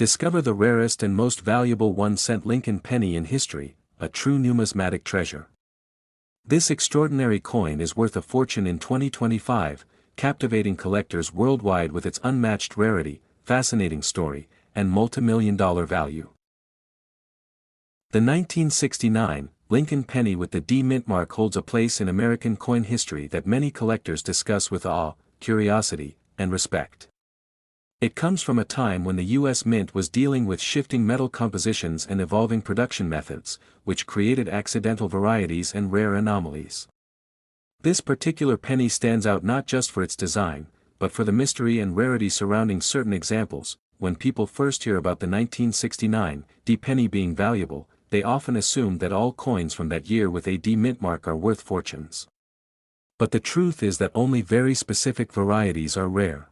Discover the rarest and most valuable 1-cent Lincoln penny in history, a true numismatic treasure. This extraordinary coin is worth a fortune in 2025, captivating collectors worldwide with its unmatched rarity, fascinating story, and multi-million-dollar value. The 1969 Lincoln penny with the D mint mark holds a place in American coin history that many collectors discuss with awe, curiosity, and respect. It comes from a time when the U.S. Mint was dealing with shifting metal compositions and evolving production methods, which created accidental varieties and rare anomalies. This particular penny stands out not just for its design, but for the mystery and rarity surrounding certain examples. When people first hear about the 1969 D penny being valuable, they often assume that all coins from that year with a D mint mark are worth fortunes. But the truth is that only very specific varieties are rare.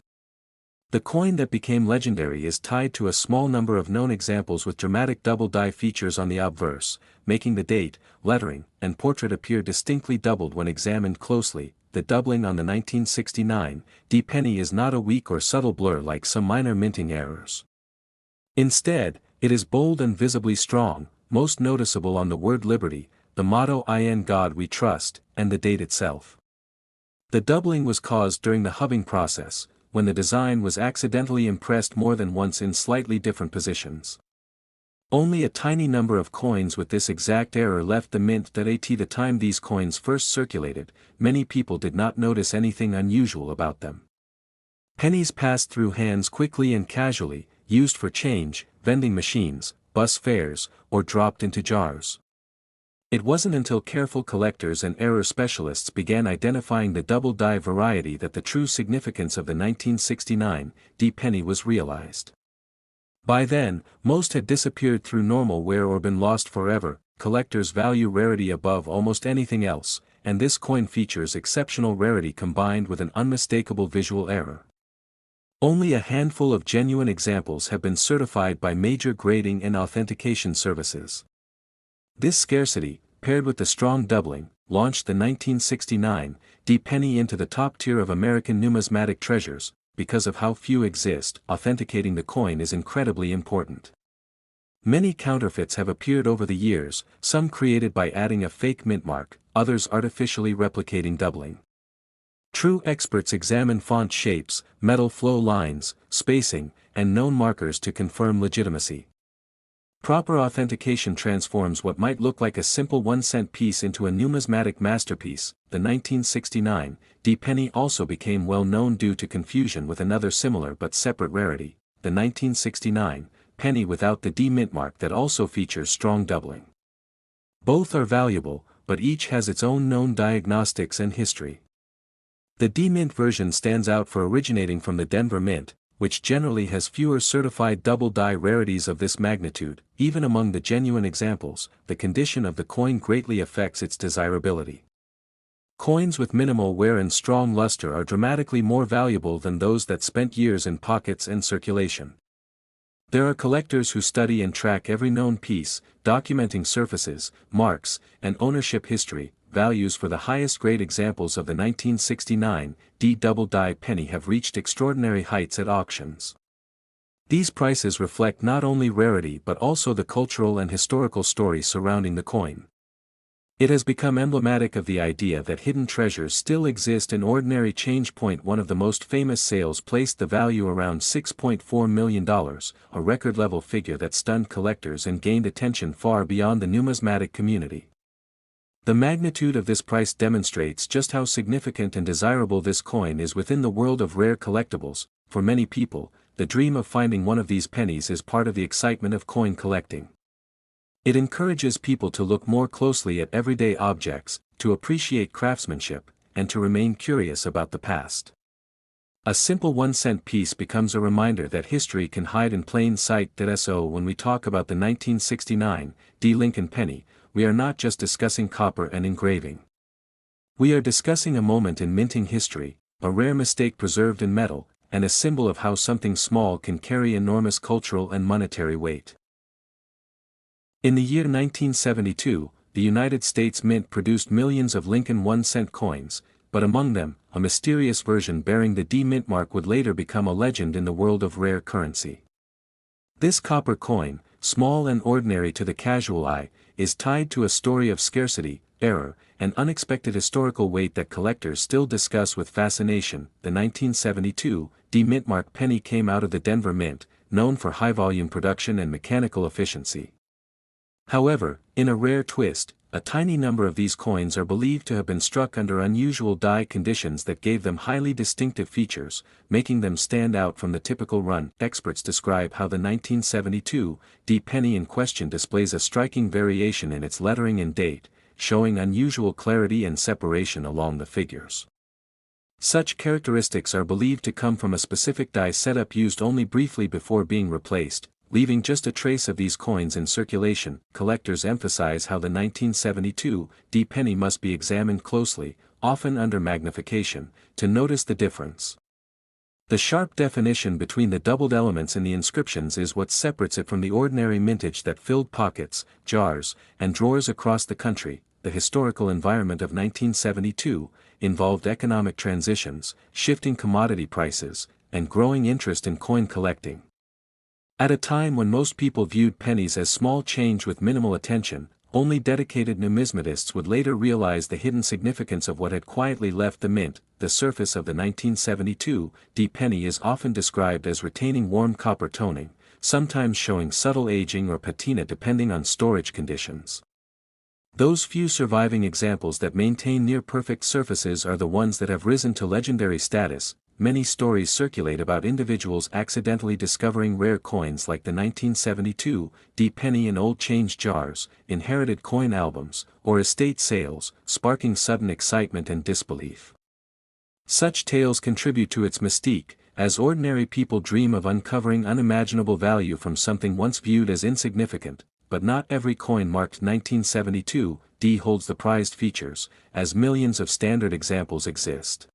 The coin that became legendary is tied to a small number of known examples with dramatic double-die features on the obverse, making the date, lettering, and portrait appear distinctly doubled when examined closely. The doubling on the 1969 D penny is not a weak or subtle blur like some minor minting errors. Instead, it is bold and visibly strong, most noticeable on the word Liberty, the motto "In God We Trust," and the date itself. The doubling was caused during the hubbing process, when the design was accidentally impressed more than once in slightly different positions. Only a tiny number of coins with this exact error left the mint at the time these coins first circulated. Many people did not notice anything unusual about them. Pennies passed through hands quickly and casually, used for change, vending machines, bus fares, or dropped into jars. It wasn't until careful collectors and error specialists began identifying the double-die variety that the true significance of the 1969 D penny was realized. By then, most had disappeared through normal wear or been lost forever. Collectors value rarity above almost anything else, and this coin features exceptional rarity combined with an unmistakable visual error. Only a handful of genuine examples have been certified by major grading and authentication services. This scarcity, paired with the strong doubling, launched the 1969 D penny into the top tier of American numismatic treasures. Because of how few exist, authenticating the coin is incredibly important. Many counterfeits have appeared over the years, some created by adding a fake mint mark, others artificially replicating doubling. True experts examine font shapes, metal flow lines, spacing, and known markers to confirm legitimacy. Proper authentication transforms what might look like a simple 1-cent piece into a numismatic masterpiece. The 1969 D penny also became well known due to confusion with another similar but separate rarity, the 1969 penny without the D mint mark that also features strong doubling. Both are valuable, but each has its own known diagnostics and history. The D mint version stands out for originating from the Denver Mint, which generally has fewer certified double-die rarities of this magnitude. Even among the genuine examples, the condition of the coin greatly affects its desirability. Coins with minimal wear and strong luster are dramatically more valuable than those that spent years in pockets and circulation. There are collectors who study and track every known piece, documenting surfaces, marks, and ownership history. Values for the highest grade examples of the 1969 D double-die penny have reached extraordinary heights at auctions. These prices reflect not only rarity but also the cultural and historical story surrounding the coin. It has become emblematic of the idea that hidden treasures still exist in ordinary change. One of the most famous sales placed the value around $6.4 million, a record-level figure that stunned collectors and gained attention far beyond the numismatic community. The magnitude of this price demonstrates just how significant and desirable this coin is within the world of rare collectibles. For many people, the dream of finding one of these pennies is part of the excitement of coin collecting. It encourages people to look more closely at everyday objects, to appreciate craftsmanship, and to remain curious about the past. A simple 1-cent piece becomes a reminder that history can hide in plain sight. So when we talk about the 1969 D Lincoln penny, we are not just discussing copper and engraving. We are discussing a moment in minting history, a rare mistake preserved in metal, and a symbol of how something small can carry enormous cultural and monetary weight. In the year 1972, the United States Mint produced millions of Lincoln 1-cent coins, but among them, a mysterious version bearing the D mint mark would later become a legend in the world of rare currency. This copper coin, small and ordinary to the casual eye, is tied to a story of scarcity, error, and unexpected historical weight that collectors still discuss with fascination. The 1972 D Mintmark penny came out of the Denver Mint, known for high-volume production and mechanical efficiency. However, in a rare twist, a tiny number of these coins are believed to have been struck under unusual die conditions that gave them highly distinctive features, making them stand out from the typical run. Experts describe how the 1972 D penny in question displays a striking variation in its lettering and date, showing unusual clarity and separation along the figures. Such characteristics are believed to come from a specific die setup used only briefly before being replaced, leaving just a trace of these coins in circulation. Collectors emphasize how the 1972 D penny must be examined closely, often under magnification, to notice the difference. The sharp definition between the doubled elements in the inscriptions is what separates it from the ordinary mintage that filled pockets, jars, and drawers across the country. The historical environment of 1972 involved economic transitions, shifting commodity prices, and growing interest in coin collecting. At a time when most people viewed pennies as small change with minimal attention, only dedicated numismatists would later realize the hidden significance of what had quietly left the mint. The surface of the 1972 D penny is often described as retaining warm copper toning, sometimes showing subtle aging or patina depending on storage conditions. Those few surviving examples that maintain near-perfect surfaces are the ones that have risen to legendary status. Many stories circulate about individuals accidentally discovering rare coins like the 1972 D penny in old change jars, inherited coin albums, or estate sales, sparking sudden excitement and disbelief. Such tales contribute to its mystique, as ordinary people dream of uncovering unimaginable value from something once viewed as insignificant. But not every coin marked 1972 D holds the prized features, as millions of standard examples exist.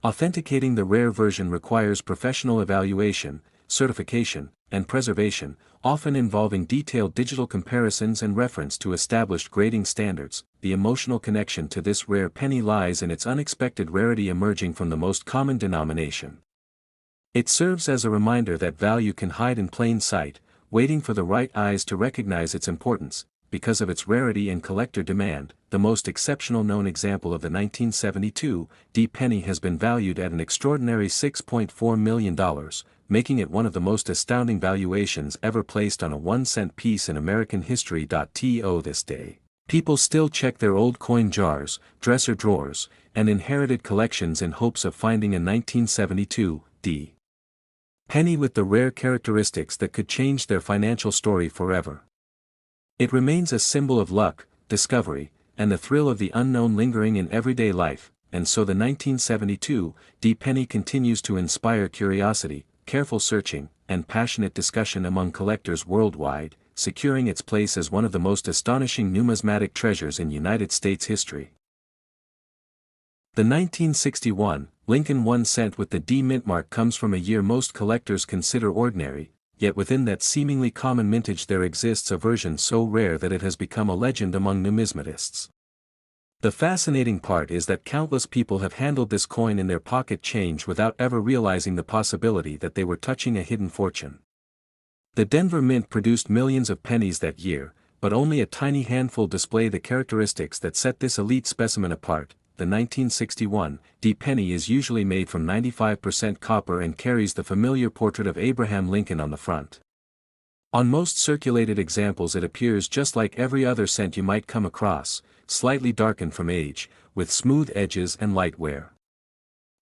Authenticating the rare version requires professional evaluation, certification, and preservation, often involving detailed digital comparisons and reference to established grading standards. The emotional connection to this rare penny lies in its unexpected rarity emerging from the most common denomination. It serves as a reminder that value can hide in plain sight, waiting for the right eyes to recognize its importance. Because of its rarity and collector demand, the most exceptional known example of the 1972 D penny has been valued at an extraordinary $6.4 million, making it one of the most astounding valuations ever placed on a 1-cent piece in American history. To this day, people still check their old coin jars, dresser drawers, and inherited collections in hopes of finding a 1972 D penny with the rare characteristics that could change their financial story forever. It remains a symbol of luck, discovery, and the thrill of the unknown lingering in everyday life, and so the 1972 D penny continues to inspire curiosity, careful searching, and passionate discussion among collectors worldwide, securing its place as one of the most astonishing numismatic treasures in United States history. The 1961 Lincoln 1 cent with the D Mintmark comes from a year most collectors consider ordinary, yet within that seemingly common mintage there exists a version so rare that it has become a legend among numismatists. The fascinating part is that countless people have handled this coin in their pocket change without ever realizing the possibility that they were touching a hidden fortune. The Denver Mint produced millions of pennies that year, but only a tiny handful display the characteristics that set this elite specimen apart. The 1961 D penny is usually made from 95% copper and carries the familiar portrait of Abraham Lincoln on the front. On most circulated examples it appears just like every other cent you might come across, slightly darkened from age, with smooth edges and light wear.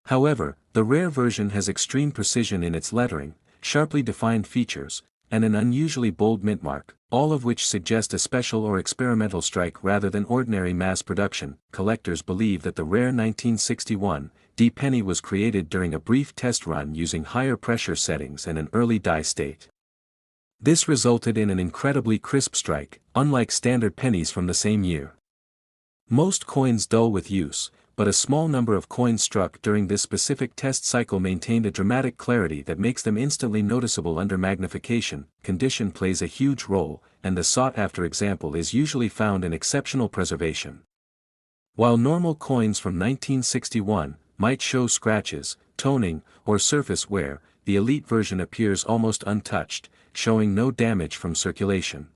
However, the rare version has extreme precision in its lettering, sharply defined features, and an unusually bold mintmark, all of which suggest a special or experimental strike rather than ordinary mass production. Collectors believe that the rare 1961 D penny was created during a brief test run using higher pressure settings and an early die state. This resulted in an incredibly crisp strike, unlike standard pennies from the same year. Most coins dull with use, but a small number of coins struck during this specific test cycle maintained a dramatic clarity that makes them instantly noticeable under magnification. Condition plays a huge role, and the sought-after example is usually found in exceptional preservation. While normal coins from 1961 might show scratches, toning, or surface wear, the elite version appears almost untouched, showing no damage from circulation.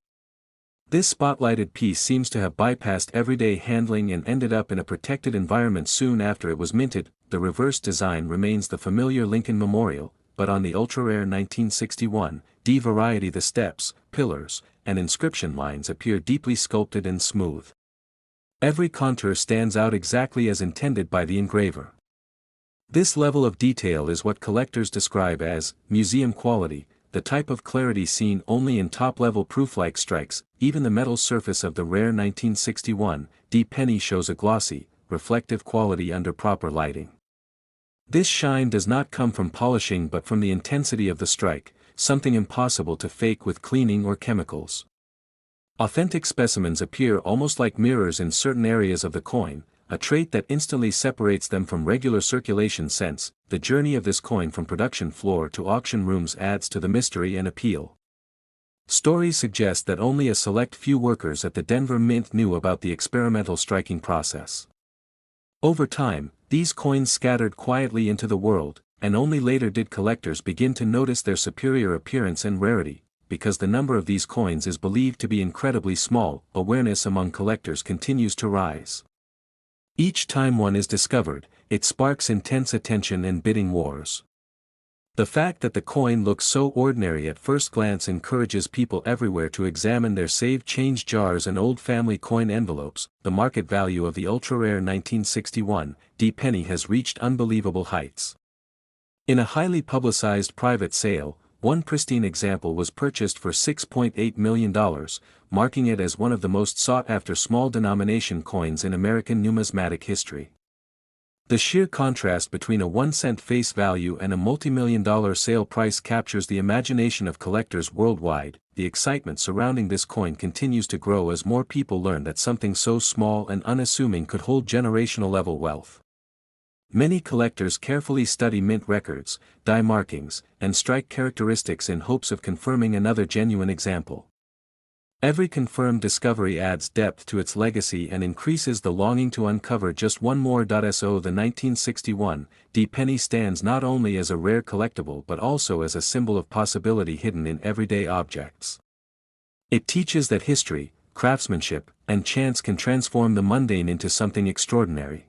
This spotlighted piece seems to have bypassed everyday handling and ended up in a protected environment soon after it was minted. The reverse design remains the familiar Lincoln Memorial, but on the ultra-rare 1961 D variety the steps, pillars, and inscription lines appear deeply sculpted and smooth. Every contour stands out exactly as intended by the engraver. This level of detail is what collectors describe as museum quality, the type of clarity seen only in top-level proof-like strikes. Even the metal surface of the rare 1961 D penny shows a glossy, reflective quality under proper lighting. This shine does not come from polishing but from the intensity of the strike, something impossible to fake with cleaning or chemicals. Authentic specimens appear almost like mirrors in certain areas of the coin, a trait that instantly separates them from regular circulation cents. The journey of this coin from production floor to auction rooms adds to the mystery and appeal. Stories suggest that only a select few workers at the Denver Mint knew about the experimental striking process. Over time, these coins scattered quietly into the world, and only later did collectors begin to notice their superior appearance and rarity. Because the number of these coins is believed to be incredibly small, awareness among collectors continues to rise. Each time one is discovered, it sparks intense attention and bidding wars. The fact that the coin looks so ordinary at first glance encourages people everywhere to examine their saved change jars and old family coin envelopes. The market value of the ultra-rare 1961 D penny has reached unbelievable heights. In a highly publicized private sale, one pristine example was purchased for $6.8 million, marking it as one of the most sought-after small-denomination coins in American numismatic history. The sheer contrast between a 1-cent face value and a multi-million-dollar sale price captures the imagination of collectors worldwide. The excitement surrounding this coin continues to grow as more people learn that something so small and unassuming could hold generational-level wealth. Many collectors carefully study mint records, die markings, and strike characteristics in hopes of confirming another genuine example. Every confirmed discovery adds depth to its legacy and increases the longing to uncover just one more. The 1961 D penny stands not only as a rare collectible but also as a symbol of possibility hidden in everyday objects. It teaches that history, craftsmanship, and chance can transform the mundane into something extraordinary.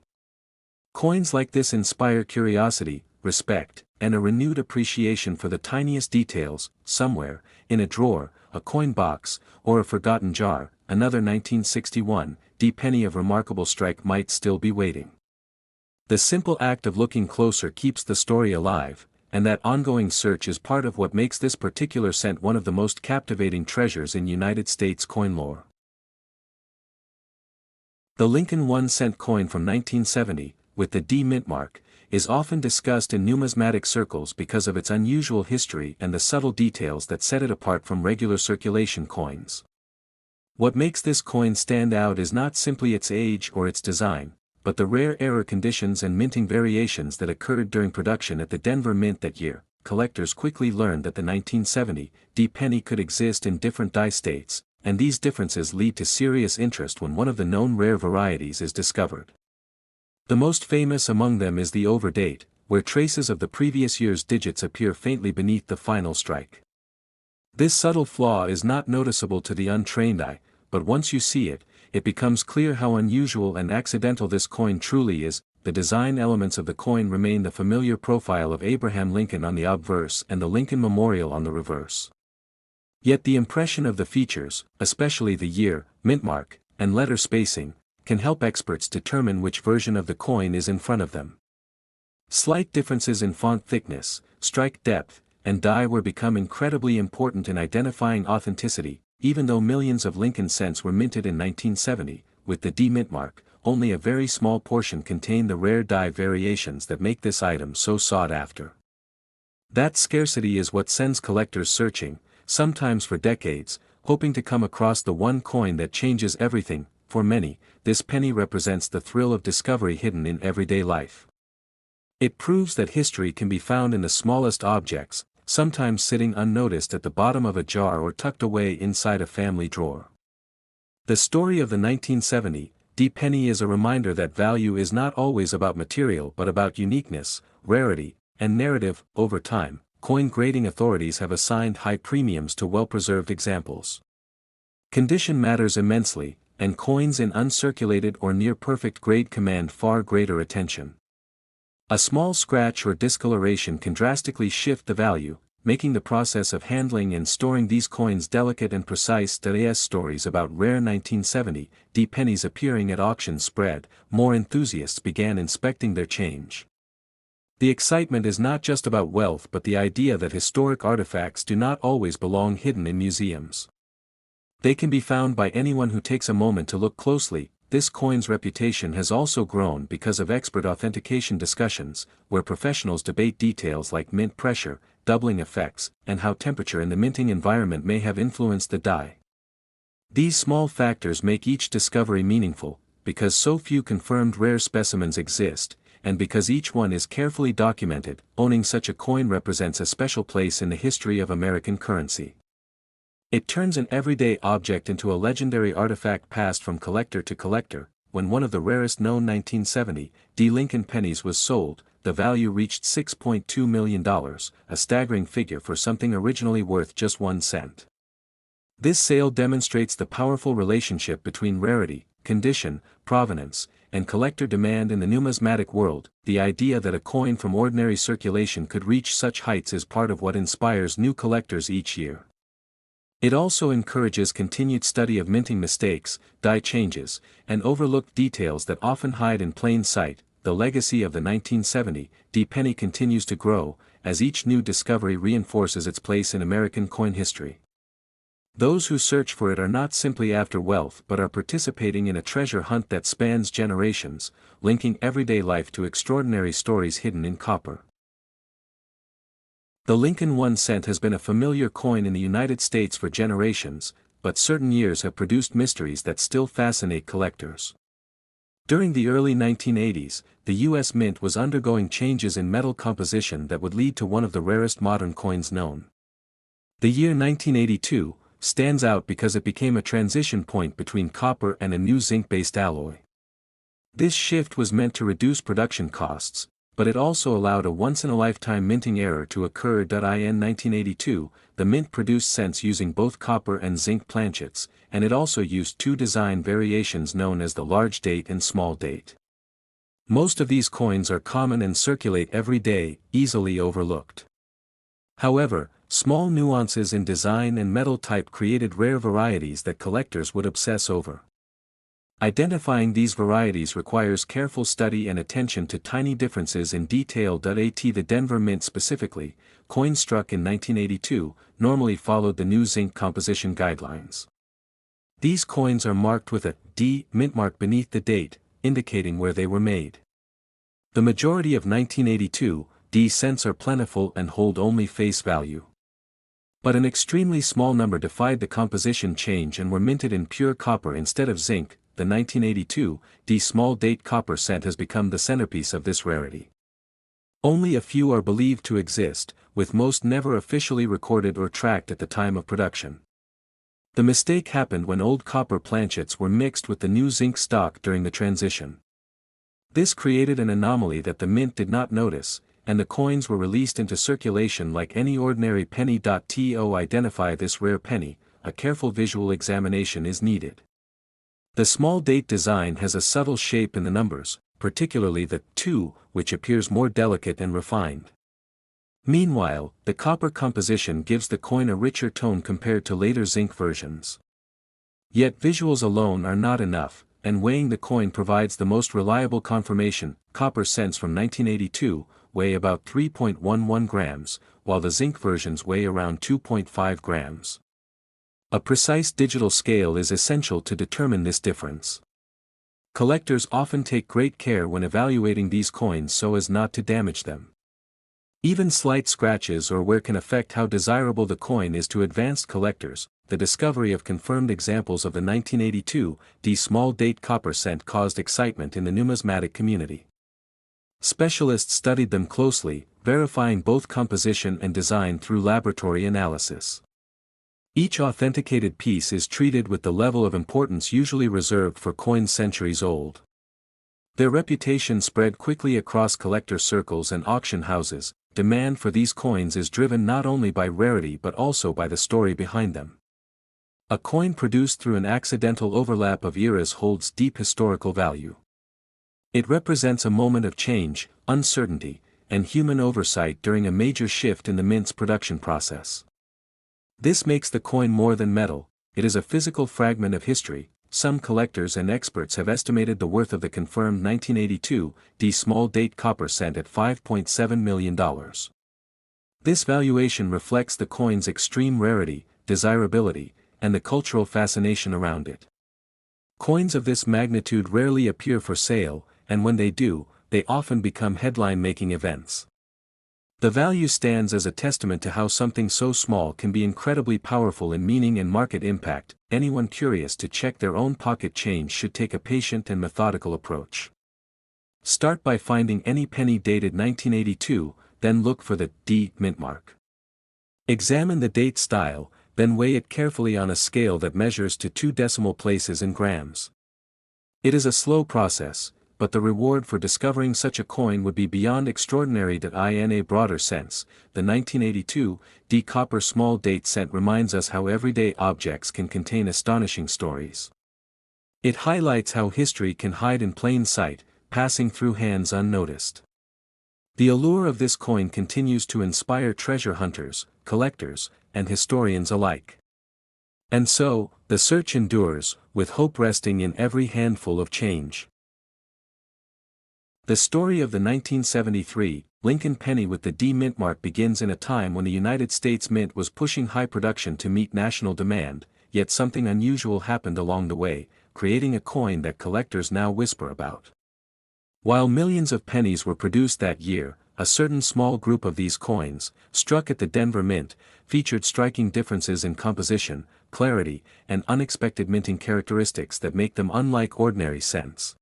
Coins like this inspire curiosity, respect, and a renewed appreciation for the tiniest details. Somewhere, in a drawer, a coin box, or a forgotten jar, another 1961 D penny of remarkable strike might still be waiting. The simple act of looking closer keeps the story alive, and that ongoing search is part of what makes this particular cent one of the most captivating treasures in United States coin lore. The Lincoln 1-cent coin from 1970, with the D mint mark, is often discussed in numismatic circles because of its unusual history and the subtle details that set it apart from regular circulation coins. What makes this coin stand out is not simply its age or its design, but the rare error conditions and minting variations that occurred during production at the Denver Mint that year. Collectors quickly learned that the 1970 D penny could exist in different die states, and these differences lead to serious interest when one of the known rare varieties is discovered. The most famous among them is the overdate, where traces of the previous year's digits appear faintly beneath the final strike. This subtle flaw is not noticeable to the untrained eye, but once you see it, it becomes clear how unusual and accidental this coin truly is. The design elements of the coin remain the familiar profile of Abraham Lincoln on the obverse and the Lincoln Memorial on the reverse. Yet the impression of the features, especially the year, mint mark, and letter spacing, can help experts determine which version of the coin is in front of them. Slight differences in font thickness, strike depth, and die wear become incredibly important in identifying authenticity. Even though millions of Lincoln cents were minted in 1970, with the D mint mark, only a very small portion contain the rare die variations that make this item so sought after. That scarcity is what sends collectors searching, sometimes for decades, hoping to come across the one coin that changes everything. For many, this penny represents the thrill of discovery hidden in everyday life. It proves that history can be found in the smallest objects, sometimes sitting unnoticed at the bottom of a jar or tucked away inside a family drawer. The story of the 1970 D penny is a reminder that value is not always about material but about uniqueness, rarity, and narrative. Over time, coin grading authorities have assigned high premiums to well-preserved examples. Condition matters immensely, and coins in uncirculated or near-perfect grade command far greater attention. A small scratch or discoloration can drastically shift the value, making the process of handling and storing these coins delicate and precise. As stories about rare 1970 D pennies appearing at auctions spread, more enthusiasts began inspecting their change. The excitement is not just about wealth but the idea that historic artifacts do not always belong hidden in museums. They can be found by anyone who takes a moment to look closely. This coin's reputation has also grown because of expert authentication discussions, where professionals debate details like mint pressure, doubling effects, and how temperature in the minting environment may have influenced the die. These small factors make each discovery meaningful, because so few confirmed rare specimens exist, and because each one is carefully documented. Owning such a coin represents a special place in the history of American currency. It turns an everyday object into a legendary artifact passed from collector to collector. When one of the rarest known 1970 D Lincoln pennies was sold, the value reached $6.2 million, a staggering figure for something originally worth just 1 cent. This sale demonstrates the powerful relationship between rarity, condition, provenance, and collector demand in the numismatic world. The idea that a coin from ordinary circulation could reach such heights is part of what inspires new collectors each year. It also encourages continued study of minting mistakes, die changes, and overlooked details that often hide in plain sight. The legacy of the 1970 D penny continues to grow, as each new discovery reinforces its place in American coin history. Those who search for it are not simply after wealth but are participating in a treasure hunt that spans generations, linking everyday life to extraordinary stories hidden in copper. The Lincoln 1 cent has been a familiar coin in the United States for generations, but certain years have produced mysteries that still fascinate collectors. During the early 1980s, the U.S. Mint was undergoing changes in metal composition that would lead to one of the rarest modern coins known. The year 1982 stands out because it became a transition point between copper and a new zinc-based alloy. This shift was meant to reduce production costs, but it also allowed a once-in-a-lifetime minting error to occur. In 1982, the Mint produced cents using both copper and zinc planchets, and it also used two design variations known as the large date and small date. Most of these coins are common and circulate every day, easily overlooked. However, small nuances in design and metal type created rare varieties that collectors would obsess over. Identifying these varieties requires careful study and attention to tiny differences in detail. The Denver Mint specifically, coins struck in 1982, normally followed the new zinc composition guidelines. These coins are marked with a D mint mark beneath the date, indicating where they were made. The majority of 1982 D cents are plentiful and hold only face value. But an extremely small number defied the composition change and were minted in pure copper instead of zinc. The 1982 D small date copper cent has become the centerpiece of this rarity. Only a few are believed to exist, with most never officially recorded or tracked at the time of production. The mistake happened when old copper planchets were mixed with the new zinc stock during the transition. This created an anomaly that the Mint did not notice, and the coins were released into circulation like any ordinary penny. To identify this rare penny, a careful visual examination is needed. The small date design has a subtle shape in the numbers, particularly the 2, which appears more delicate and refined. Meanwhile, the copper composition gives the coin a richer tone compared to later zinc versions. Yet visuals alone are not enough, and weighing the coin provides the most reliable confirmation. Copper cents from 1982 weigh about 3.11 grams, while the zinc versions weigh around 2.5 grams. A precise digital scale is essential to determine this difference. Collectors often take great care when evaluating these coins so as not to damage them. Even slight scratches or wear can affect how desirable the coin is to advanced collectors. The discovery of confirmed examples of the 1982 D small date copper cent caused excitement in the numismatic community. Specialists studied them closely, verifying both composition and design through laboratory analysis. Each authenticated piece is treated with the level of importance usually reserved for coins centuries old. Their reputation spread quickly across collector circles and auction houses, demand for these coins is driven not only by rarity but also by the story behind them. A coin produced through an accidental overlap of eras holds deep historical value. It represents a moment of change, uncertainty, and human oversight during a major shift in the mint's production process. This makes the coin more than metal, it is a physical fragment of history. Some collectors and experts have estimated the worth of the confirmed 1982 D small date copper cent at $5.7 million. This valuation reflects the coin's extreme rarity, desirability, and the cultural fascination around it. Coins of this magnitude rarely appear for sale, and when they do, they often become headline-making events. The value stands as a testament to how something so small can be incredibly powerful in meaning and market impact. Anyone curious to check their own pocket change should take a patient and methodical approach. Start by finding any penny dated 1982, then look for the D mint mark. Examine the date style, then weigh it carefully on a scale that measures to 2 decimal places in grams. It is a slow process, but the reward for discovering such a coin would be beyond extraordinary. In a broader sense, the 1982 D copper small date cent reminds us how everyday objects can contain astonishing stories. It highlights how history can hide in plain sight, passing through hands unnoticed. The allure of this coin continues to inspire treasure hunters, collectors, and historians alike. And so, the search endures, with hope resting in every handful of change. The story of the 1973 Lincoln penny with the D mint mark begins in a time when the United States Mint was pushing high production to meet national demand, yet something unusual happened along the way, creating a coin that collectors now whisper about. While millions of pennies were produced that year, a certain small group of these coins, struck at the Denver Mint, featured striking differences in composition, clarity, and unexpected minting characteristics that make them unlike ordinary cents.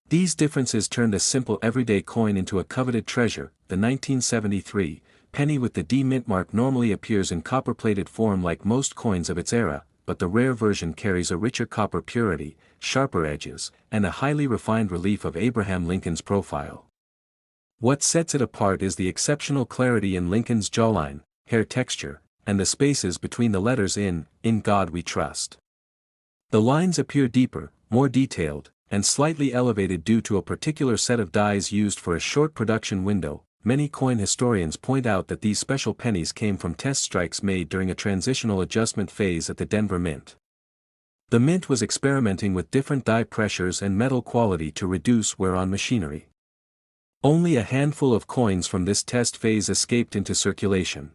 These differences turned a simple everyday coin into a coveted treasure. The 1973 penny with the D mint mark normally appears in copper-plated form like most coins of its era, but the rare version carries a richer copper purity, sharper edges, and a highly refined relief of Abraham Lincoln's profile. What sets it apart is the exceptional clarity in Lincoln's jawline, hair texture, and the spaces between the letters "In God We Trust." The lines appear deeper, more detailed, and slightly elevated due to a particular set of dies used for a short production window. Many coin historians point out that these special pennies came from test strikes made during a transitional adjustment phase at the Denver Mint. The Mint was experimenting with different die pressures and metal quality to reduce wear on machinery. Only a handful of coins from this test phase escaped into circulation.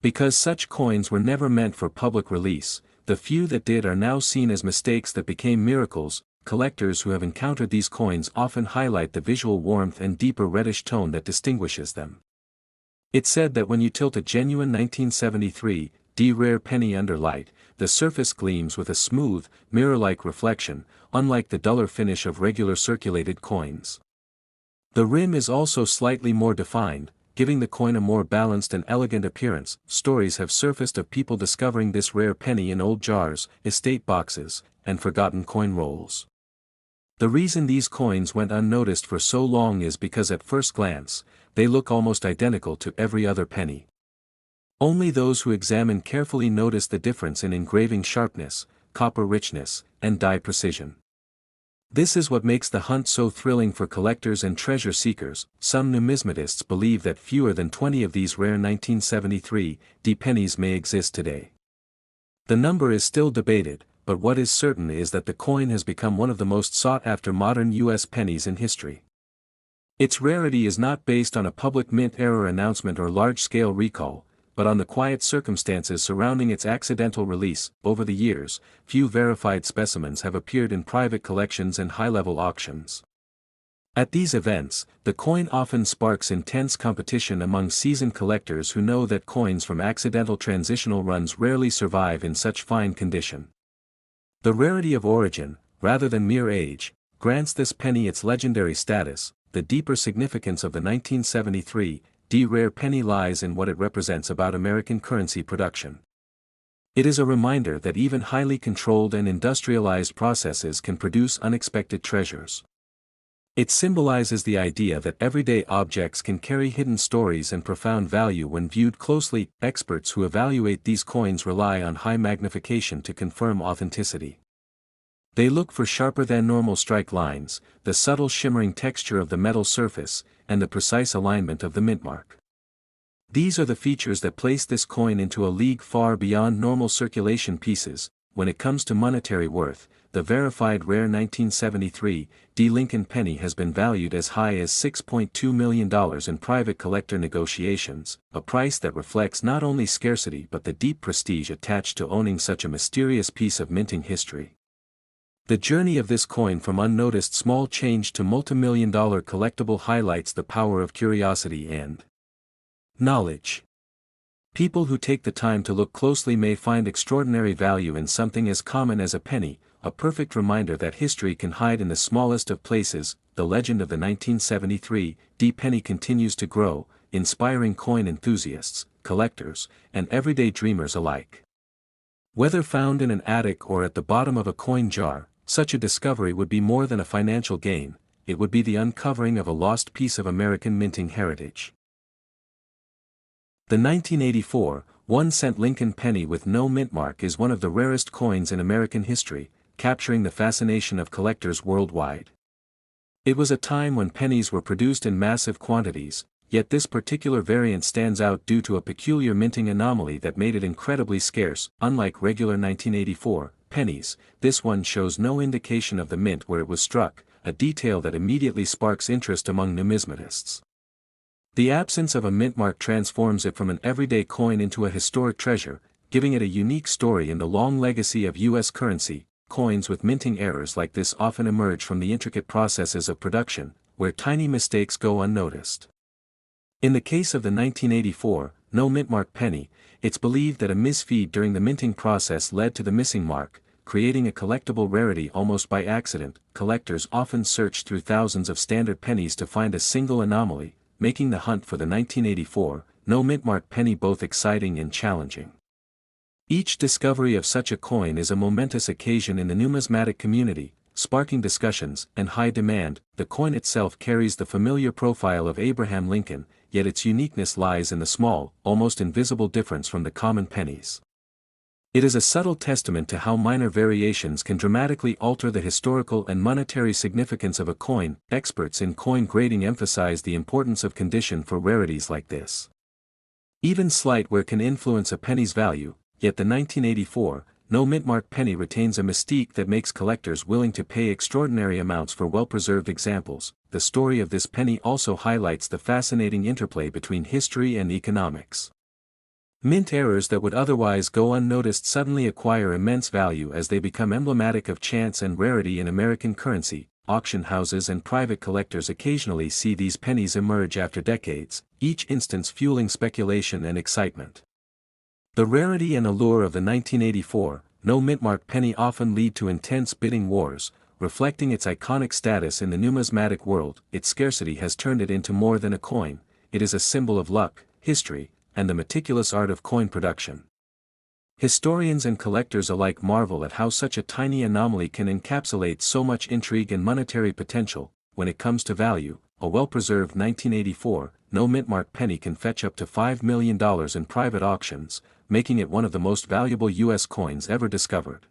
Because such coins were never meant for public release, the few that did are now seen as mistakes that became miracles. Collectors who have encountered these coins often highlight the visual warmth and deeper reddish tone that distinguishes them. It's said that when you tilt a genuine 1973 D rare penny under light, the surface gleams with a smooth, mirror-like reflection, unlike the duller finish of regular circulated coins. The rim is also slightly more defined, giving the coin a more balanced and elegant appearance. Stories have surfaced of people discovering this rare penny in old jars, estate boxes, and forgotten coin rolls. The reason these coins went unnoticed for so long is because at first glance, they look almost identical to every other penny. Only those who examine carefully notice the difference in engraving sharpness, copper richness, and die precision. This is what makes the hunt so thrilling for collectors and treasure seekers. Some numismatists believe that fewer than 20 of these rare 1973 D pennies may exist today. The number is still debated, but what is certain is that the coin has become one of the most sought-after modern U.S. pennies in history. Its rarity is not based on a public mint error announcement or large-scale recall, but on the quiet circumstances surrounding its accidental release. Over the years, few verified specimens have appeared in private collections and high-level auctions. At these events, the coin often sparks intense competition among seasoned collectors who know that coins from accidental transitional runs rarely survive in such fine condition. The rarity of origin, rather than mere age, grants this penny its legendary status. The deeper significance of the 1973 D rare penny lies in what it represents about American currency production. It is a reminder that even highly controlled and industrialized processes can produce unexpected treasures. It symbolizes the idea that everyday objects can carry hidden stories and profound value when viewed closely. Experts who evaluate these coins rely on high magnification to confirm authenticity. They look for sharper than normal strike lines, the subtle shimmering texture of the metal surface, and the precise alignment of the mint mark. These are the features that place this coin into a league far beyond normal circulation pieces. When it comes to monetary worth, the verified rare 1973 D. Lincoln penny has been valued as high as $6.2 million in private collector negotiations, a price that reflects not only scarcity but the deep prestige attached to owning such a mysterious piece of minting history. The journey of this coin from unnoticed small change to multimillion-dollar collectible highlights the power of curiosity and knowledge. People who take the time to look closely may find extraordinary value in something as common as a penny, a perfect reminder that history can hide in the smallest of places. The legend of the 1973 D penny continues to grow, inspiring coin enthusiasts, collectors, and everyday dreamers alike. Whether found in an attic or at the bottom of a coin jar, such a discovery would be more than a financial gain, it would be the uncovering of a lost piece of American minting heritage. The 1984, 1-cent Lincoln penny with no mint mark is one of the rarest coins in American history, capturing the fascination of collectors worldwide. It was a time when pennies were produced in massive quantities, yet this particular variant stands out due to a peculiar minting anomaly that made it incredibly scarce. Unlike regular 1984 pennies, this one shows no indication of the mint where it was struck, a detail that immediately sparks interest among numismatists. The absence of a mint mark transforms it from an everyday coin into a historic treasure, giving it a unique story in the long legacy of U.S. currency. Coins with minting errors like this often emerge from the intricate processes of production, where tiny mistakes go unnoticed. In the case of the 1984, no mint mark penny, it's believed that a misfeed during the minting process led to the missing mark, creating a collectible rarity almost by accident. Collectors often search through thousands of standard pennies to find a single anomaly, making the hunt for the 1984, no mint mark penny both exciting and challenging. Each discovery of such a coin is a momentous occasion in the numismatic community, sparking discussions and high demand. The coin itself carries the familiar profile of Abraham Lincoln, yet its uniqueness lies in the small, almost invisible difference from the common pennies. It is a subtle testament to how minor variations can dramatically alter the historical and monetary significance of a coin. Experts in coin grading emphasize the importance of condition for rarities like this. Even slight wear can influence a penny's value, yet the 1984, no mint mark penny retains a mystique that makes collectors willing to pay extraordinary amounts for well-preserved examples. The story of this penny also highlights the fascinating interplay between history and economics. Mint errors that would otherwise go unnoticed suddenly acquire immense value as they become emblematic of chance and rarity in American currency. Auction houses and private collectors occasionally see these pennies emerge after decades, each instance fueling speculation and excitement. The rarity and allure of the 1984, no mint mark penny often lead to intense bidding wars, reflecting its iconic status in the numismatic world. Its scarcity has turned it into more than a coin, it is a symbol of luck, history, and the meticulous art of coin production. Historians and collectors alike marvel at how such a tiny anomaly can encapsulate so much intrigue and monetary potential. When it comes to value, a well-preserved 1984, no mint mark penny can fetch up to $5 million in private auctions, making it one of the most valuable U.S. coins ever discovered.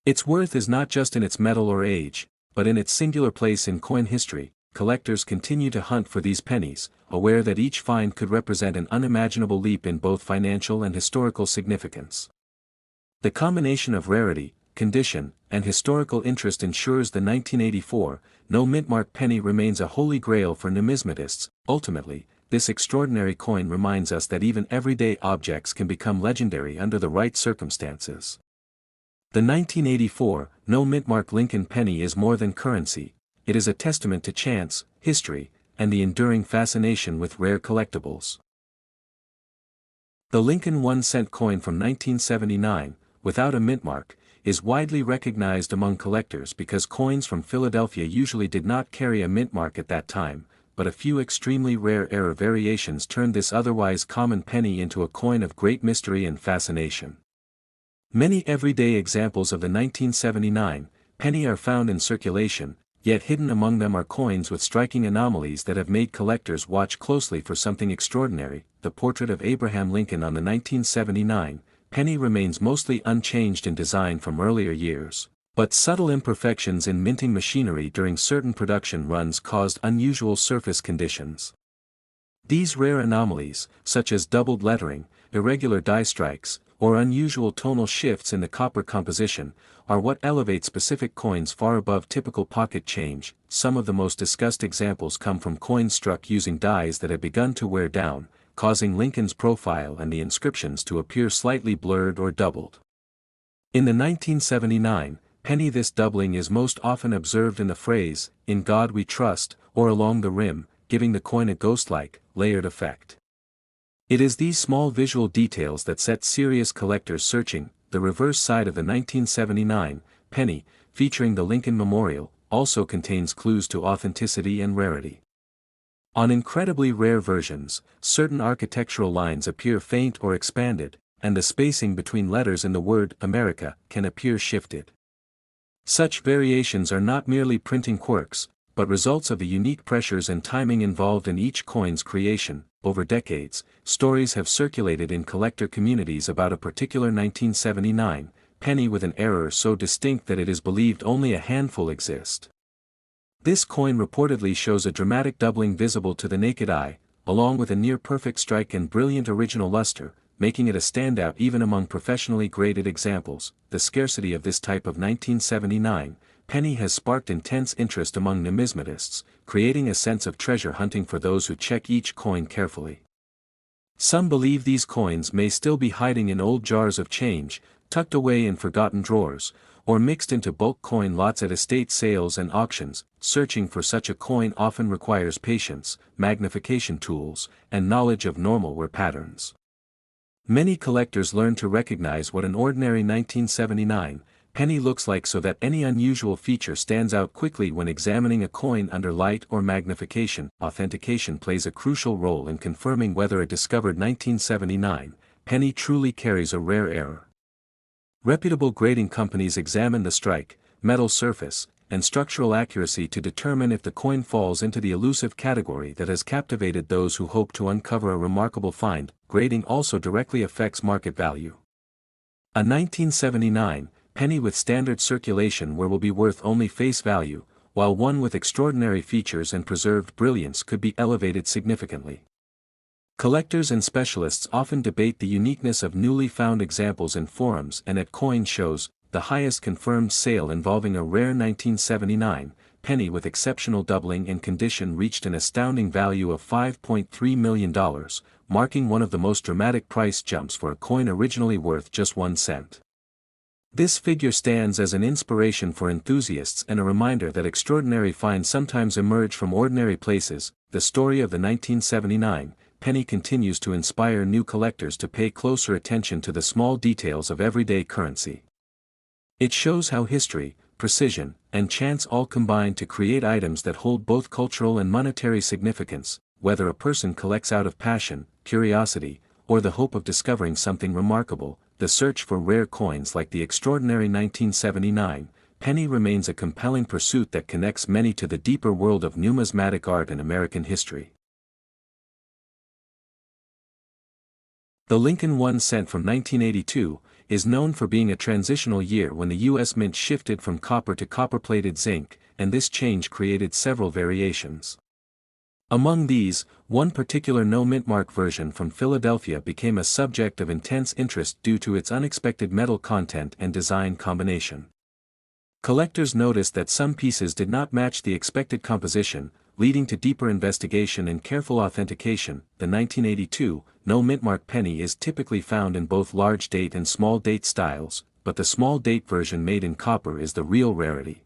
Its worth is not just in its metal or age, but in its singular place in coin history. Collectors continue to hunt for these pennies, aware that each find could represent an unimaginable leap in both financial and historical significance. The combination of rarity, condition, and historical interest ensures the 1984, no mint mark penny remains a holy grail for numismatists. Ultimately, this extraordinary coin reminds us that even everyday objects can become legendary under the right circumstances. The 1984, no mint mark Lincoln penny is more than currency. It is a testament to chance, history, and the enduring fascination with rare collectibles. The Lincoln 1-cent coin from 1979, without a mint mark, is widely recognized among collectors because coins from Philadelphia usually did not carry a mint mark at that time, but a few extremely rare error variations turned this otherwise common penny into a coin of great mystery and fascination. Many everyday examples of the 1979 penny are found in circulation, yet hidden among them are coins with striking anomalies that have made collectors watch closely for something extraordinary. The portrait of Abraham Lincoln on the 1979 penny remains mostly unchanged in design from earlier years, but subtle imperfections in minting machinery during certain production runs caused unusual surface conditions. These rare anomalies, such as doubled lettering, irregular die strikes, or unusual tonal shifts in the copper composition, are what elevate specific coins far above typical pocket change. Some of the most discussed examples come from coins struck using dies that have begun to wear down, causing Lincoln's profile and the inscriptions to appear slightly blurred or doubled. In the 1979 penny, this doubling is most often observed in the phrase, "In God We Trust," or along the rim, giving the coin a ghost-like, layered effect. It is these small visual details that set serious collectors searching. The reverse side of the 1979 penny, featuring the Lincoln Memorial, also contains clues to authenticity and rarity. On incredibly rare versions, certain architectural lines appear faint or expanded, and the spacing between letters in the word America can appear shifted. Such variations are not merely printing quirks, but results of the unique pressures and timing involved in each coin's creation. Over decades, stories have circulated in collector communities about a particular 1979 penny with an error so distinct that it is believed only a handful exist. This coin reportedly shows a dramatic doubling visible to the naked eye, along with a near-perfect strike and brilliant original luster, making it a standout even among professionally graded examples. The scarcity of this type of 1979 penny has sparked intense interest among numismatists, creating a sense of treasure hunting for those who check each coin carefully. Some believe these coins may still be hiding in old jars of change, tucked away in forgotten drawers, or mixed into bulk coin lots at estate sales and auctions. Searching for such a coin often requires patience, magnification tools, and knowledge of normal wear patterns. Many collectors learn to recognize what an ordinary 1979 penny looks like so that any unusual feature stands out quickly when examining a coin under light or magnification. Authentication plays a crucial role in confirming whether a discovered 1979 penny truly carries a rare error. Reputable grading companies examine the strike, metal surface, and structural accuracy to determine if the coin falls into the elusive category that has captivated those who hope to uncover a remarkable find. Grading also directly affects market value. A 1979 penny with standard circulation wear will be worth only face value, while one with extraordinary features and preserved brilliance could be elevated significantly. Collectors and specialists often debate the uniqueness of newly found examples in forums and at coin shows. The highest confirmed sale involving a rare 1979 penny with exceptional doubling in condition reached an astounding value of $5.3 million, marking one of the most dramatic price jumps for a coin originally worth just 1 cent. This figure stands as an inspiration for enthusiasts and a reminder that extraordinary finds sometimes emerge from ordinary places. The story of the 1979 penny continues to inspire new collectors to pay closer attention to the small details of everyday currency. It shows how history, precision, and chance all combine to create items that hold both cultural and monetary significance. Whether a person collects out of passion, curiosity, or the hope of discovering something remarkable, the search for rare coins like the extraordinary 1979 penny remains a compelling pursuit that connects many to the deeper world of numismatic art and American history. The Lincoln 1 cent from 1982 is known for being a transitional year when the U.S. Mint shifted from copper to copper-plated zinc, and this change created several variations. Among these, one particular no-mint-mark version from Philadelphia became a subject of intense interest due to its unexpected metal content and design combination. Collectors noticed that some pieces did not match the expected composition, leading to deeper investigation and careful authentication. The 1982 no-mint-mark penny is typically found in both large date and small date styles, but the small date version made in copper is the real rarity.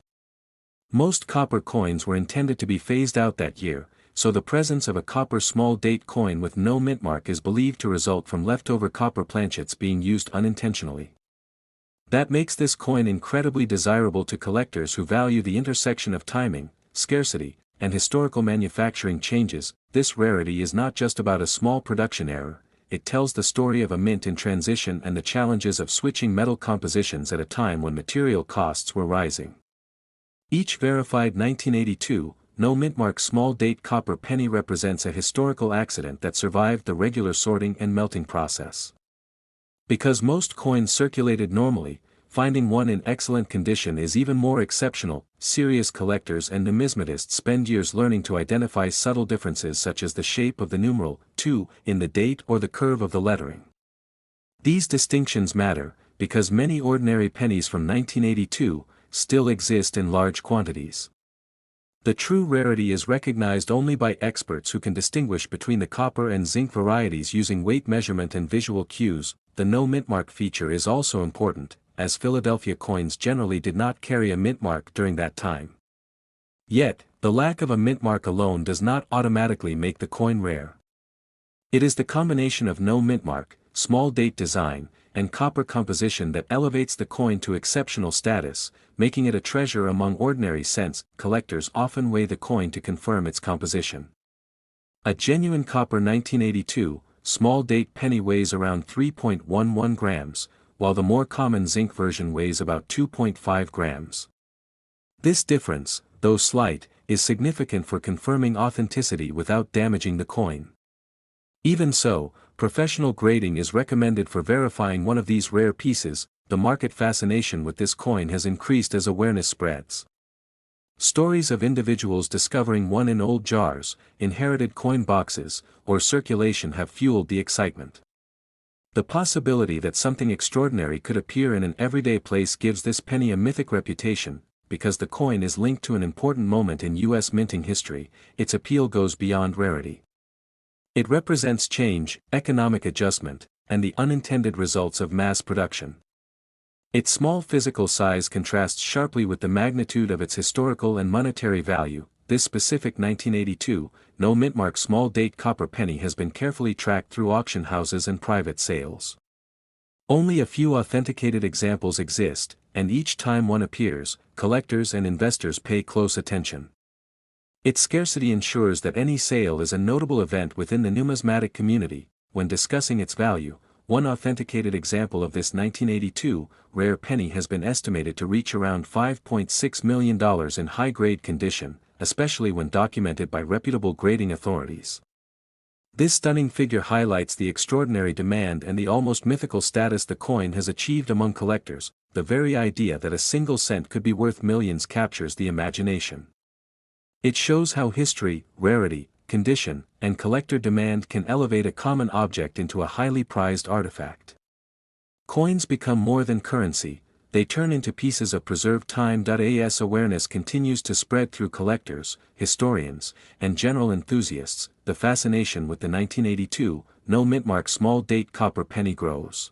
Most copper coins were intended to be phased out that year, so the presence of a copper small date coin with no mint mark is believed to result from leftover copper planchets being used unintentionally. That makes this coin incredibly desirable to collectors who value the intersection of timing, scarcity, and historical manufacturing changes. This rarity is not just about a small production error, it tells the story of a mint in transition and the challenges of switching metal compositions at a time when material costs were rising. Each verified 1982, no mintmark small date copper penny represents a historical accident that survived the regular sorting and melting process. Because most coins circulated normally, finding one in excellent condition is even more exceptional. Serious collectors and numismatists spend years learning to identify subtle differences such as the shape of the numeral 2 in the date or the curve of the lettering. These distinctions matter, because many ordinary pennies from 1982 still exist in large quantities. The true rarity is recognized only by experts who can distinguish between the copper and zinc varieties using weight measurement and visual cues. The no mintmark feature is also important, as Philadelphia coins generally did not carry a mintmark during that time. Yet, the lack of a mintmark alone does not automatically make the coin rare. It is the combination of no mintmark, small date design, and copper composition that elevates the coin to exceptional status, making it a treasure among ordinary cents. Collectors often weigh the coin to confirm its composition. A genuine copper 1982, small date penny weighs around 3.11 grams, while the more common zinc version weighs about 2.5 grams. This difference, though slight, is significant for confirming authenticity without damaging the coin. Even so, professional grading is recommended for verifying one of these rare pieces. The market fascination with this coin has increased as awareness spreads. Stories of individuals discovering one in old jars, inherited coin boxes, or circulation have fueled the excitement. The possibility that something extraordinary could appear in an everyday place gives this penny a mythic reputation. Because the coin is linked to an important moment in U.S. minting history, its appeal goes beyond rarity. It represents change, economic adjustment, and the unintended results of mass production. Its small physical size contrasts sharply with the magnitude of its historical and monetary value. This specific 1982, no mintmark small date copper penny has been carefully tracked through auction houses and private sales. Only a few authenticated examples exist, and each time one appears, collectors and investors pay close attention. Its scarcity ensures that any sale is a notable event within the numismatic community. When discussing its value, one authenticated example of this 1982 rare penny has been estimated to reach around $5.6 million in high-grade condition, especially when documented by reputable grading authorities. This stunning figure highlights the extraordinary demand and the almost mythical status the coin has achieved among collectors. The very idea that a single cent could be worth millions captures the imagination. It shows how history, rarity, condition, and collector demand can elevate a common object into a highly prized artifact. Coins become more than currency, they turn into pieces of preserved time. As awareness continues to spread through collectors, historians, and general enthusiasts, the fascination with the 1982, no mintmark small date copper penny grows.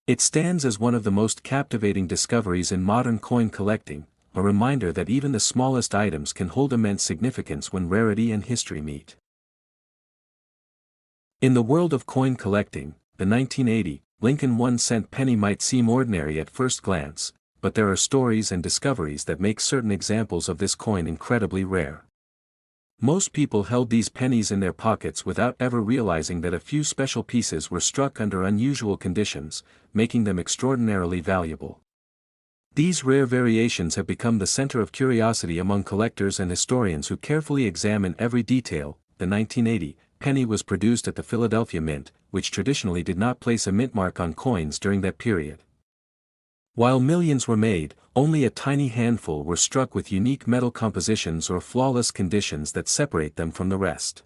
It stands as one of the most captivating discoveries in modern coin collecting, a reminder that even the smallest items can hold immense significance when rarity and history meet. In the world of coin collecting, the 1980 Lincoln 1-cent penny might seem ordinary at first glance, but there are stories and discoveries that make certain examples of this coin incredibly rare. Most people held these pennies in their pockets without ever realizing that a few special pieces were struck under unusual conditions, making them extraordinarily valuable. These rare variations have become the center of curiosity among collectors and historians who carefully examine every detail. The 1980 penny was produced at the Philadelphia Mint, which traditionally did not place a mintmark on coins during that period. While millions were made, only a tiny handful were struck with unique metal compositions or flawless conditions that separate them from the rest.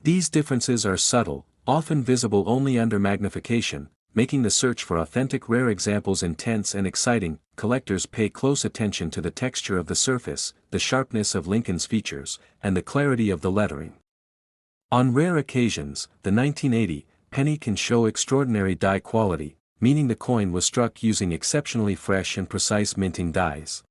These differences are subtle, often visible only under magnification, making the search for authentic rare examples intense and exciting. Collectors pay close attention to the texture of the surface, the sharpness of Lincoln's features, and the clarity of the lettering. On rare occasions, the 1980 penny can show extraordinary die quality, meaning the coin was struck using exceptionally fresh and precise minting dies.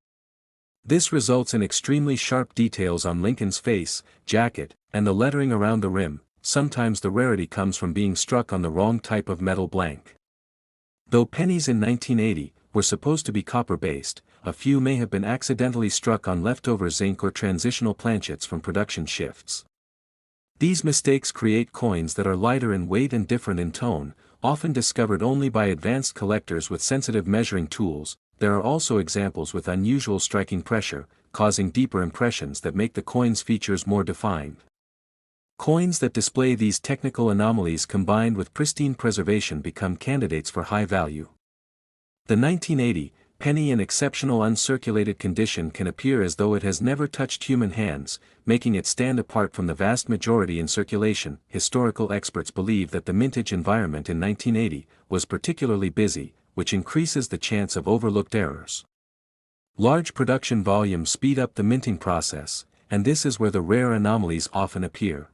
This results in extremely sharp details on Lincoln's face, jacket, and the lettering around the rim. Sometimes the rarity comes from being struck on the wrong type of metal blank. Though pennies in 1980 were supposed to be copper-based, a few may have been accidentally struck on leftover zinc or transitional planchets from production shifts. These mistakes create coins that are lighter in weight and different in tone, often discovered only by advanced collectors with sensitive measuring tools. there are also examples with unusual striking pressure, causing deeper impressions that make the coin's features more defined. Coins that display these technical anomalies combined with pristine preservation become candidates for high value. The 1980 penny in exceptional uncirculated condition can appear as though it has never touched human hands, making it stand apart from the vast majority in circulation. Historical experts believe that the mintage environment in 1980 was particularly busy, which increases the chance of overlooked errors. Large production volumes speed up the minting process, and this is where the rare anomalies often appear.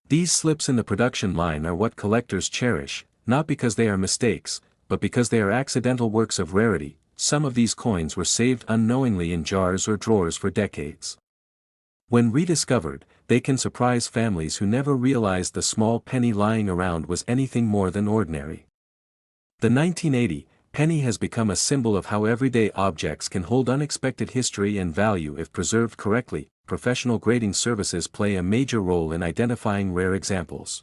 These slips in the production line are what collectors cherish, not because they are mistakes, but because they are accidental works of rarity. Some of these coins were saved unknowingly in jars or drawers for decades. When rediscovered, they can surprise families who never realized the small penny lying around was anything more than ordinary. The 1980 penny has become a symbol of how everyday objects can hold unexpected history and value if preserved correctly. Professional grading services play a major role in identifying rare examples.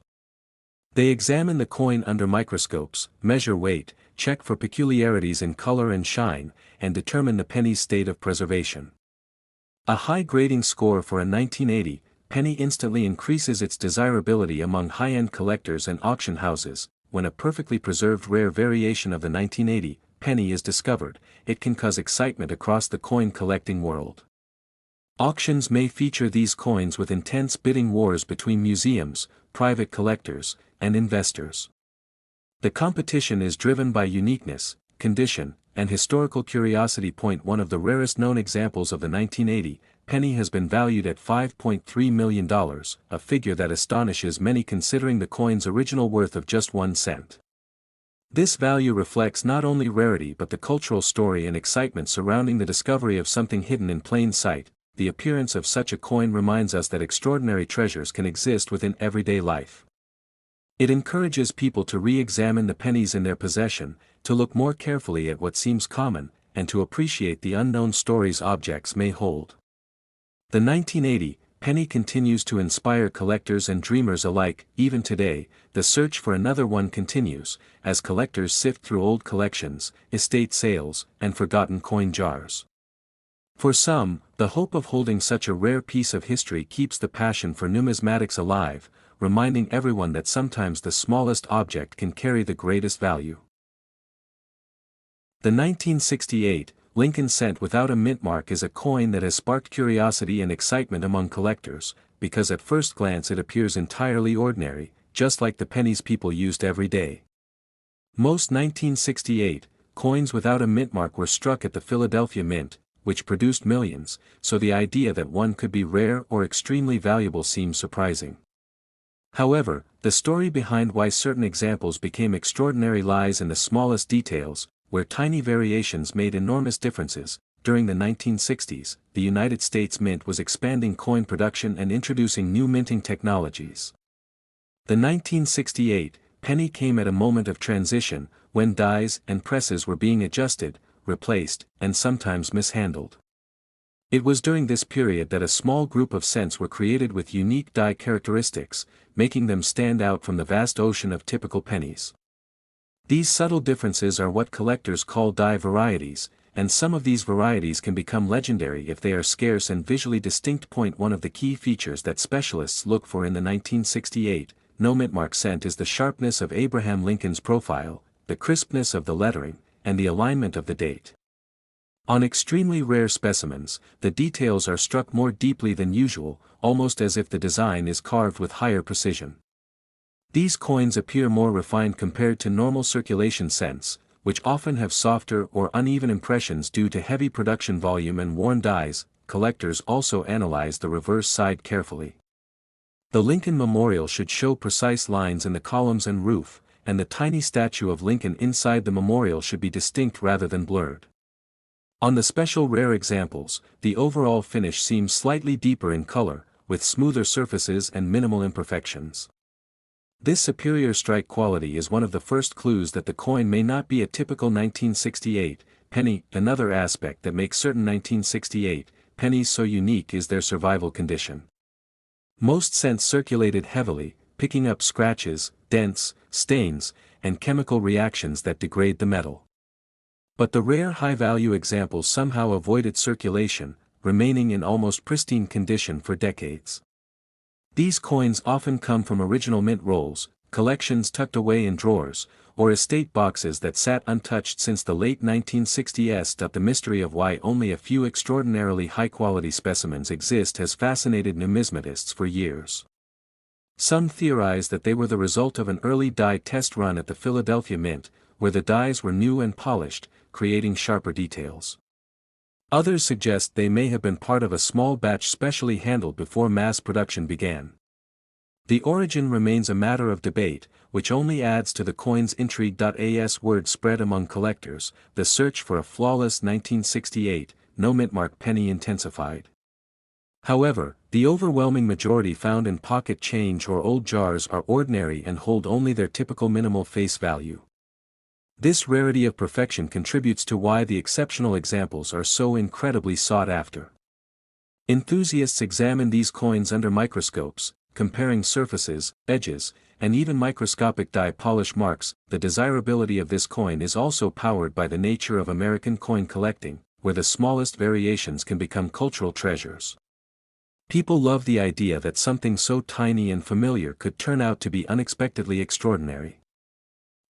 They examine the coin under microscopes, measure weight, check for peculiarities in color and shine, and determine the penny's state of preservation. A high grading score for a 1980 penny instantly increases its desirability among high-end collectors and auction houses. When a perfectly preserved rare variation of the 1980 penny is discovered, it can cause excitement across the coin collecting world. Auctions may feature these coins with intense bidding wars between museums, private collectors, and investors. The competition is driven by uniqueness, condition, and historical curiosity. One of the rarest known examples of the 1980 penny has been valued at $5.3 million, a figure that astonishes many considering the coin's original worth of just 1 cent. This value reflects not only rarity but the cultural story and excitement surrounding the discovery of something hidden in plain sight. The appearance of such a coin reminds us that extraordinary treasures can exist within everyday life. It encourages people to re-examine the pennies in their possession, to look more carefully at what seems common, and to appreciate the unknown stories objects may hold. The 1980 penny continues to inspire collectors and dreamers alike. Even today, the search for another one continues, as collectors sift through old collections, estate sales, and forgotten coin jars. For some, the hope of holding such a rare piece of history keeps the passion for numismatics alive, reminding everyone that sometimes the smallest object can carry the greatest value. The 1968 Lincoln cent without a mint mark is a coin that has sparked curiosity and excitement among collectors, because at first glance it appears entirely ordinary, just like the pennies people used every day. Most 1968 coins without a mint mark were struck at the Philadelphia Mint, which produced millions, so the idea that one could be rare or extremely valuable seems surprising. However, the story behind why certain examples became extraordinary lies in the smallest details, where tiny variations made enormous differences. During the 1960s, the United States Mint was expanding coin production and introducing new minting technologies. The 1968 penny came at a moment of transition, when dies and presses were being adjusted, replaced, and sometimes mishandled. It was during this period that a small group of cents were created with unique die characteristics, making them stand out from the vast ocean of typical pennies. These subtle differences are what collectors call die varieties, and some of these varieties can become legendary if they are scarce and visually distinct. One of the key features that specialists look for in the 1968 no mint mark cent is the sharpness of Abraham Lincoln's profile, the crispness of the lettering, and the alignment of the date. On extremely rare specimens, the details are struck more deeply than usual, almost as if the design is carved with higher precision. These coins appear more refined compared to normal circulation cents, which often have softer or uneven impressions due to heavy production volume and worn dies. Collectors also analyze the reverse side carefully. The Lincoln Memorial should show precise lines in the columns and roof, and the tiny statue of Lincoln inside the memorial should be distinct rather than blurred. On the special rare examples, the overall finish seems slightly deeper in color, with smoother surfaces and minimal imperfections. This superior strike quality is one of the first clues that the coin may not be a typical 1968 penny. Another aspect that makes certain 1968 pennies so unique is their survival condition. Most cents circulated heavily, picking up scratches, dents, stains, and chemical reactions that degrade the metal. But the rare high-value examples somehow avoided circulation, remaining in almost pristine condition for decades. These coins often come from original mint rolls, collections tucked away in drawers, or estate boxes that sat untouched since the late 1960s. The mystery of why only a few extraordinarily high-quality specimens exist has fascinated numismatists for years. Some theorize that they were the result of an early die test run at the Philadelphia Mint, where the dies were new and polished, creating sharper details. Others suggest they may have been part of a small batch specially handled before mass production began. The origin remains a matter of debate, which only adds to the coin's intrigue. As word spread among collectors, the search for a flawless 1968, no mintmark penny intensified. However, the overwhelming majority found in pocket change or old jars are ordinary and hold only their typical minimal face value. This rarity of perfection contributes to why the exceptional examples are so incredibly sought after. Enthusiasts examine these coins under microscopes, comparing surfaces, edges, and even microscopic die polish marks. The desirability of this coin is also powered by the nature of American coin collecting, where the smallest variations can become cultural treasures. People love the idea that something so tiny and familiar could turn out to be unexpectedly extraordinary.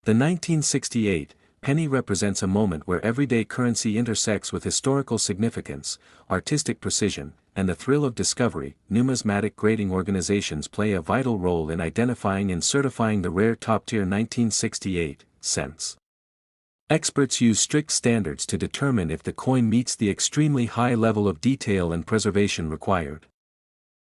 The 1968 penny represents a moment where everyday currency intersects with historical significance, artistic precision, and the thrill of discovery. Numismatic grading organizations play a vital role in identifying and certifying the rare top-tier 1968 cents. Experts use strict standards to determine if the coin meets the extremely high level of detail and preservation required.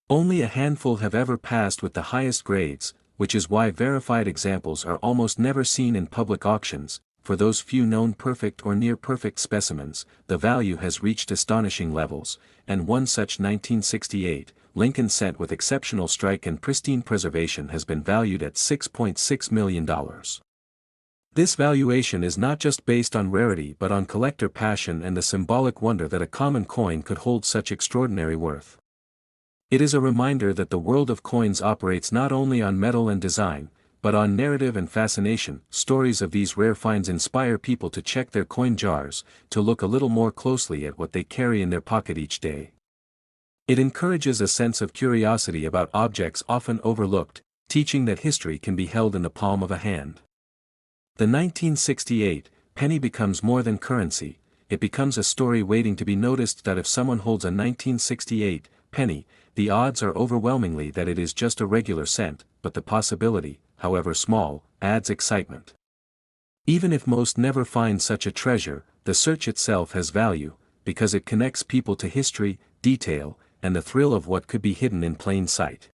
Only a handful have ever passed with the highest grades, which is why verified examples are almost never seen in public auctions. For those few known perfect or near-perfect specimens, the value has reached astonishing levels, and one such 1968 Lincoln cent with exceptional strike and pristine preservation has been valued at $6.6 million. This valuation is not just based on rarity but on collector passion and the symbolic wonder that a common coin could hold such extraordinary worth. It is a reminder that the world of coins operates not only on metal and design, but on narrative and fascination. Stories of these rare finds inspire people to check their coin jars, to look a little more closely at what they carry in their pocket each day. It encourages a sense of curiosity about objects often overlooked, teaching that history can be held in the palm of a hand. The 1968 penny becomes more than currency, it becomes a story waiting to be noticed. That if someone holds a 1968 penny, the odds are overwhelmingly that it is just a regular cent, but the possibility, however small, adds excitement. Even if most never find such a treasure, the search itself has value, because it connects people to history, detail, and the thrill of what could be hidden in plain sight.